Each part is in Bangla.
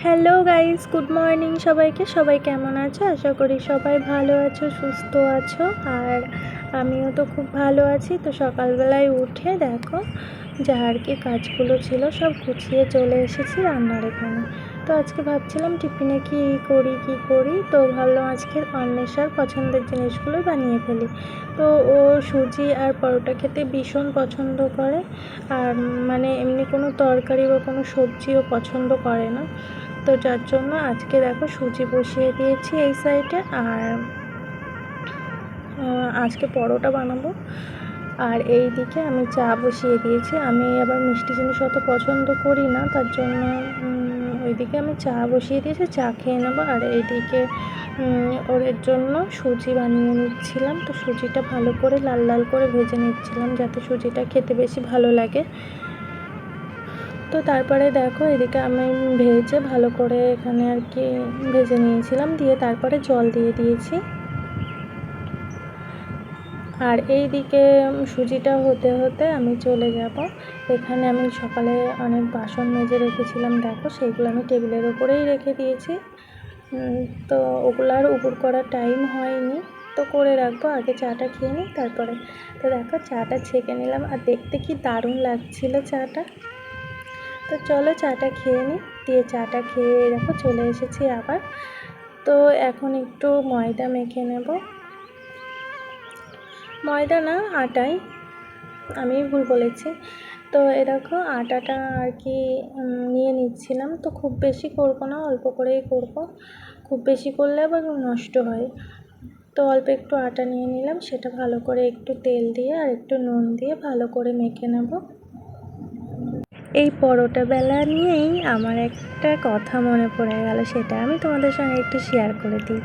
হ্যালো গাইস, গুড মর্নিং সবাইকে। সবাই কেমন আছো? আশা করি সবাই ভালো আছো, সুস্থ আছো। আর আমিও তো খুব ভালো আছি। তো সকালবেলায় উঠে দেখো যা আর কি কাজগুলো ছিল সব গুছিয়ে চলে এসেছি রান্নার এখানে। তো আজকে ভাবছিলাম টিফিনে কি করি। তো ভাবলাম আজকে অন্বেষার পছন্দের জিনিসগুলো বানিয়ে ফেলি। তো ও সুজি আর পরোটা খেতে ভীষণ পছন্দ করে। আর মানে এমনি কোনো তরকারি বা কোনো সবজিও পছন্দ করে না। তো যার জন্য আজকে দেখো সুজি বসিয়ে দিয়েছি এই সাইডে। আর আজকে পরোটা বানাবো। আর এই দিকে আমি চা বসিয়ে দিয়েছি। আমি আবার মিষ্টি জিনিস অত পছন্দ করি না, তার জন্য ওইদিকে আমি চা বসিয়ে দিয়েছি, চা খেয়ে নেবো। আর এইদিকে ওর জন্য সুজি বানিয়ে নিচ্ছিলাম। তো সুজিটা ভালো করে লাল লাল করে ভেজে নিচ্ছিলাম যাতে সুজিটা খেতে বেশি ভালো লাগে। তো তারপরে দেখো এদিকে আমি ভেজে ভালো করে এখানে আর কি ভেজে নিয়েছিলাম, দিয়ে তারপরে জল দিয়ে দিয়েছি। আর এই দিকে সুজিটা হতে হতে আমি চলে যাব। এখানে আমি সকালে অনেক বাসন মেজে রেখেছিলাম, দেখো সেইগুলো আমি টেবিলের ওপরেই রেখে দিয়েছি। তো ওগুলো আর উপর করার টাইম হয়নি, তো করে রাখবো। আগে চাটা খেয়ে নিই তারপরে। তো দেখো চাটা ছেঁকে নিলাম, আর দেখতে কি দারুণ লাগছিল চাটা। তো চলো চাটা খেয়ে নিই, দিয়ে চাটা খেয়ে দেখো চলে এসেছি আবার। তো এখন একটু ময়দা মেখে নেব। ময়দা না, আটাই, আমি ভুল বলেছি। তো এ দেখো আটাটা আর কি নিয়ে নিচ্ছিলাম। তো খুব বেশি করবো না, অল্প করেই করব। খুব বেশি করলে আবার নষ্ট হয়। তো অল্প একটু আটা নিয়ে নিলাম, সেটা ভালো করে একটু তেল দিয়ে আর একটু নুন দিয়ে ভালো করে মেখে নেব। এই পরোটা বেলা নিয়েই আমার একটা কথা মনে পড়ে গেল, সেটা আমি তোমাদের সঙ্গে একটু শেয়ার করে দিই।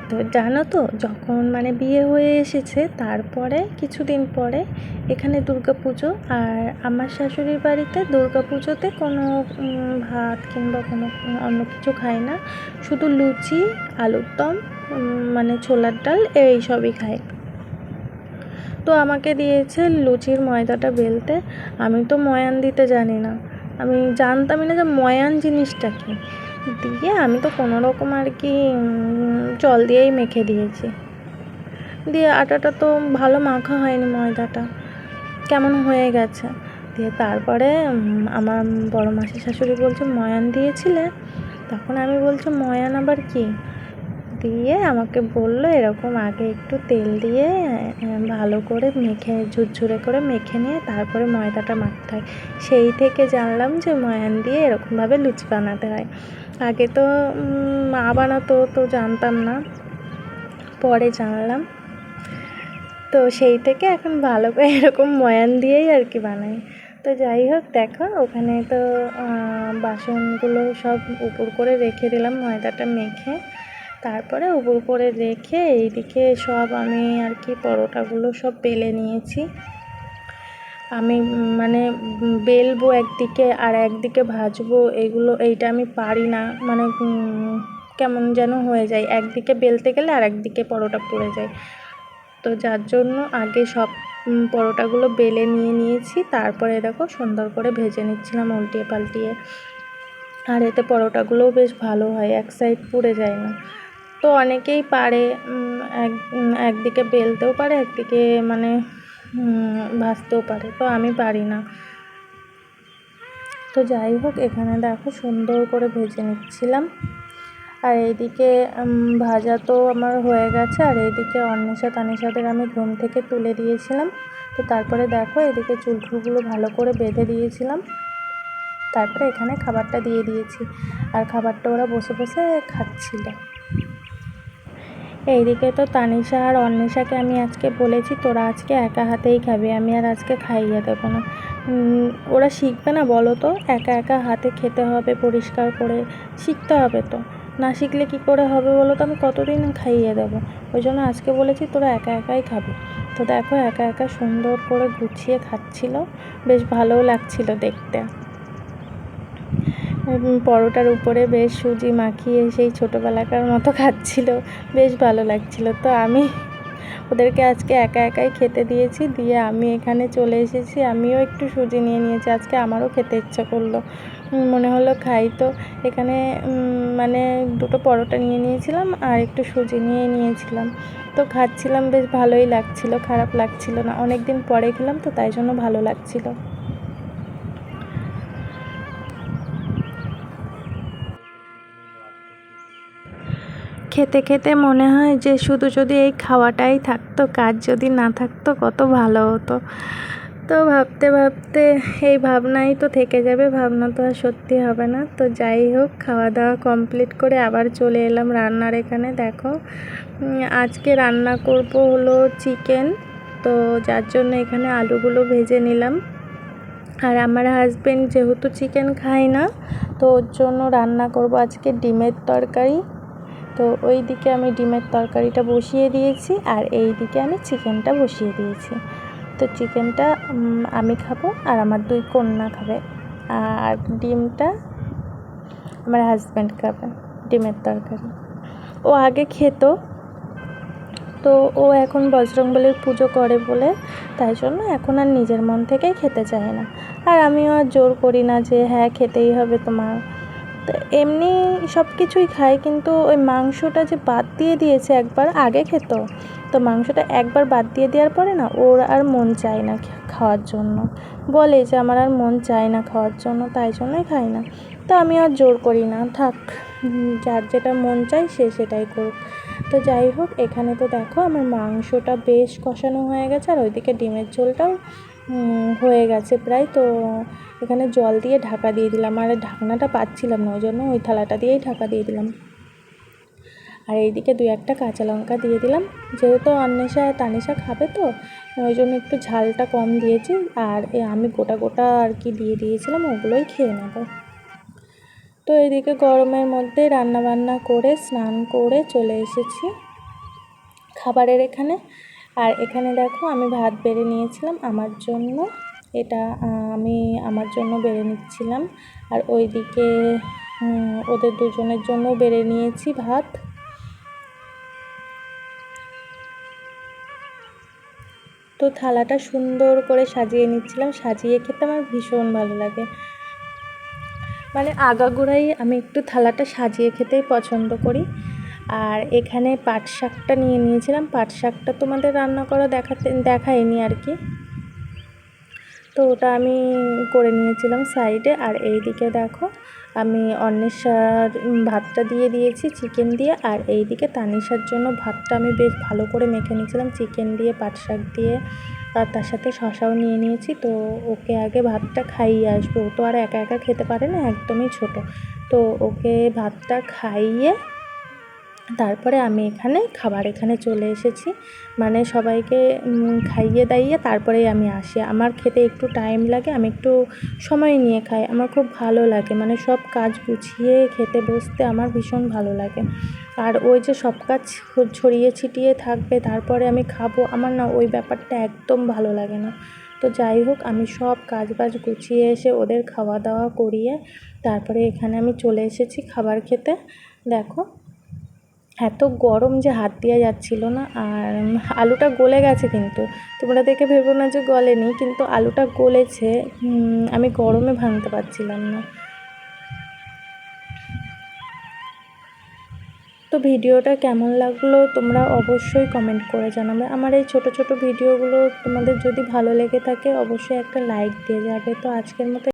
তো জানো তো, যখন মানে বিয়ে হয়ে এসেছে তারপরে কিছুদিন পরে এখানে দুর্গাপুজো, আর আমার শাশুড়ির বাড়িতে দুর্গাপুজোতে কোনো ভাত কিংবা কোনো অন্য কিছু খায় না, শুধু লুচি, আলুর দম, মানে ছোলার ডাল, এই সবই খায়। তো আমাকে দিয়েছে লুচির ময়দাটা বেলতে। আমি তো ময়ান দিতে জানি না, আমি জানতামই না যে ময়ান জিনিসটা কী। দিয়ে আমি তো কোনো রকম আর কি জল দিয়েই মেখে দিয়েছি। দিয়ে আটাটা তো ভালো মাখা হয়নি, ময়দাটা কেমন হয়ে গেছে। দিয়ে তারপরে আমার বড় মাসি শাশুড়ি বলছে ময়ান দিয়েছিলে। তখন আমি বলছি ময়ান আবার কি। দিয়ে আমাকে বললো এরকম আগে একটু তেল দিয়ে ভালো করে মেখে ঝুরঝুরে করে মেখে নিয়ে তারপরে ময়দাটা মাখতে হয়। সেই থেকে জানলাম যে ময়ান দিয়ে এরকমভাবে লুচি বানাতে হয়। আগে তো মা বানাতো, তো জানতাম না, পরে জানলাম। তো সেই থেকে এখন ভালো করে এরকম ময়ান দিয়েই আর কি বানাই। তো যাই হোক, দেখো ওখানে তো বাসনগুলো সব উপর করে রেখে দিলাম ময়দাটা মেখে। তারপরে উপর করে রেখে এইদিকে সব আমি আর কি পরোটাগুলো সব বেলে নিয়েছি। আমি মানে বেলবো একদিকে আর একদিকে ভাজবো, এইটা আমি পারি না। মানে কেমন যেন হয়ে যায়, একদিকে বেলতে গেলে আর একদিকে পরোটা পুড়ে যায়। তো যার জন্য আগে সব পরোটাগুলো বেলে নিয়েছি, তারপরে দেখো সুন্দর করে ভেজে নিচ্ছিলাম উল্টিয়ে পাল্টিয়ে। আর এতে পরোটাগুলোও বেশ ভালো হয়, এক সাইড পুড়ে যায় না। তো অনেকেই পারে একদিকে বেলতেও পারে, একদিকে মানে ভাজতেও পারে, তো আমি পারি না। তো যাই হোক, এখানে দেখো সুন্দর করে ভেজে নিচ্ছিলাম। আর এইদিকে ভাজা তো আমার হয়ে গেছে। আর এইদিকে অন্বেষা তানিশাদের আমি ঘুম থেকে তুলে দিয়েছিলাম। তো তারপরে দেখো এদিকে চুলগুলো ভালো করে বেঁধে দিয়েছিলাম। তারপরে এখানে খাবারটা দিয়ে দিয়েছি, আর খাবারটা ওরা বসে বসে খাচ্ছিল। এইদিকে তো তানিশা আর অন্বেষাকে আমি আজকে বলেছি তোরা আজকে একা হাতেই খাবি, আমি আর আজকে খাইয়ে দেবো না। ওরা শিখবে না বলো তো, একা একা হাতে খেতে হবে পরিষ্কার করে, শিখতে হবে। তো না শিখলে কি করে হবে বলো তো, আমি কতদিন খাইয়ে দেবো। ওই জন্য আজকে বলেছি তোরা একা একাই খাবি। তো দেখো একা একা সুন্দর করে গুছিয়ে খাচ্ছিল, বেশ ভালোও লাগছিল দেখতে। পরোটার উপরে বেশ সুজি মাখিয়ে সেই ছোটোবেলাকার মতো খাচ্ছিল, বেশ ভালো লাগছিল। তো আমি ওদেরকে আজকে একা একাই খেতে দিয়েছি, দিয়ে আমি এখানে চলে এসেছি। আমিও একটু সুজি নিয়ে নিয়েছি, আজকে আমারও খেতে ইচ্ছা করলো। মনে হলো খাই। তো এখানে মানে দুটো পরোটা নিয়ে নিয়েছিলাম আর একটু সুজি নিয়ে নিয়েছিলাম। তো খাচ্ছিলাম, বেশ ভালোই লাগছিল, খারাপ লাগছিল না। অনেক দিন পরে খেলাম তো তাই জন্য ভালো লাগছিল। খেতে খেতে মনে হয় যে শুধু যদি এই খাওয়াটাই থাকতো, কাজ যদি না থাকতো কত ভালো হতো। তো ভাবতে ভাবতে এই ভাবনাই তো থেকে যাবে, ভাবনা তো আর সত্যি হবে না। তো যাই হোক, খাওয়া দাওয়া কমপ্লিট করে আবার চলে এলাম রান্নার এখানে। দেখো আজকে রান্না করব হলো চিকেন। তো যার জন্য এখানে আলুগুলো ভেজে নিলাম। আর আমার হাজবেন্ড যেহেতু চিকেন খায় না, তো ওর জন্য রান্না করব আজকে ডিমের তরকারি। তো ওই দিকে আমি ডিমের তরকারিটা বসিয়ে দিয়েছি আর এই দিকে আমি চিকেনটা বসিয়ে দিয়েছি। তো চিকেনটা আমি খাবো আর আমার 2 কন্যা খাবে, আর ডিমটা আমার হাজব্যান্ড খাবে। ডিমের তরকারি ও আগে খেত, তো ও এখন বজরংবলীর পুজো করে বলে তাই জন্য এখন আর নিজের মন থেকেই খেতে চায় না। আর আমিও আর জোর করি না যে হ্যাঁ খেতেই হবে তোমার। তো এমনি সব কিছুই খায়, কিন্তু ওই মাংসটা যে বাদ দিয়ে দিয়েছে, একবার আগে খেত, তো মাংসটা একবার বাদ দিয়ে দেওয়ার পরে না ওর আর মন চায় না খাওয়ার জন্য, বলে যে আমার আর মন চায় না খাওয়ার জন্য, তাই জন্যই খাই না। তো আমি আর জোর করি না, থাক, যার যেটা মন চায় সে সেটাই করুক। তো যাই হোক, এখানে তো দেখো আমার মাংসটা বেশ কষানো হয়ে গেছে আর ওইদিকে ডিমের ঝোলটাও হয়ে গেছে প্রায়। তো এখানে জল দিয়ে ঢাকা দিয়ে দিলাম, আর ঢাকনাটা পাচ্ছিলাম না, ওই জন্য ওই থালাটা দিয়েই ঢাকা দিয়ে দিলাম। আর এইদিকে 2-1টা কাঁচা লঙ্কা দিয়ে দিলাম, যেহেতু অন্বেষা তানিশা খাবে তো ওই জন্য একটু ঝালটা কম দিয়েছি। আর আমি গোটা গোটা আর কি দিয়ে দিয়েছিলাম, ওগুলোই খেয়ে নেবো। তো এদিকে গরমের মধ্যে রান্না বান্না করে স্নান করে চলে এসেছি খাবারের এখানে। আর এখানে দেখো আমি ভাত বেড়ে নিয়েছিলাম আমার জন্য, এটা আমি আমার জন্য বেড়ে নিচ্ছিলাম। আর ওইদিকে ওদের দুজনের জন্য বেড়ে নিয়েছি ভাত। তো থালাটা সুন্দর করে সাজিয়ে নিচ্ছিলাম, সাজিয়ে খেতে আমার ভীষণ ভালো লাগে। মানে আগাগোড়াই আমি একটু থালাটা সাজিয়ে খেতেই পছন্দ করি। আর এখানে পাট শাকটা নিয়ে নিয়েছিলাম, পাট শাকটা তোমাদের রান্না করা দেখাইনি আর কি। তো ওটা আমি করে নিয়েছিলাম সাইডে। আর এই দিকে দেখো আমি অন্বেষার ভাতটা দিয়ে দিয়েছি চিকেন দিয়ে, আর এই দিকে তানিশার জন্য ভাতটা আমি বেশ ভালো করে মেখে নিয়েছিলাম চিকেন দিয়ে, পাট শাক দিয়ে, আর তার সাথে শশাও নিয়ে নিয়েছি। তো ওকে আগে ভাতটা খাইয়ে আসবো, ও তো আর একা একা খেতে পারে না, একদমই ছোট। তো ওকে ভাতটা খাইয়ে তারপরে আমি এখানে চলে এসেছি, মানে সবাইকে খাইয়ে দাইয়ে তারপরেই আমি আসি। আমার খেতে একটু টাইম লাগে, আমি একটু সময় নিয়ে খাই, আমার খুব ভালো লাগে, মানে সব কাজ গুছিয়ে খেতে বসতে আমার ভীষণ ভালো লাগে। আর ওই যে সব কাজ ছড়িয়ে ছিটিয়ে থাকবে তারপরে আমি খাবো, আমার না ওই ব্যাপারটা একদম ভালো লাগে না। তো যাই হোক, আমি সব কাজ বাজ গুছিয়ে এসে ওদের খাওয়া দাওয়া করিয়ে তারপরে এখানে আমি চলে এসেছি খাবার খেতে। দেখো এত গরম যে হাত দেওয়া যাচ্ছিল না। আর আলুটা গলে গেছে, কিন্তু তোমরা দেখে ভেবো না যে গলেনি, কিন্তু আলুটা গলেছে, আমি গরমে ভাঙতে পারছিলাম না। তো ভিডিওটা কেমন লাগলো তোমরা অবশ্যই কমেন্ট করে জানাবে। আমার এই ছোট ছোট ভিডিওগুলো তোমাদের যদি ভালো লেগে থাকে অবশ্যই একটা লাইক দিয়ে যাবে। তো আজকের মতো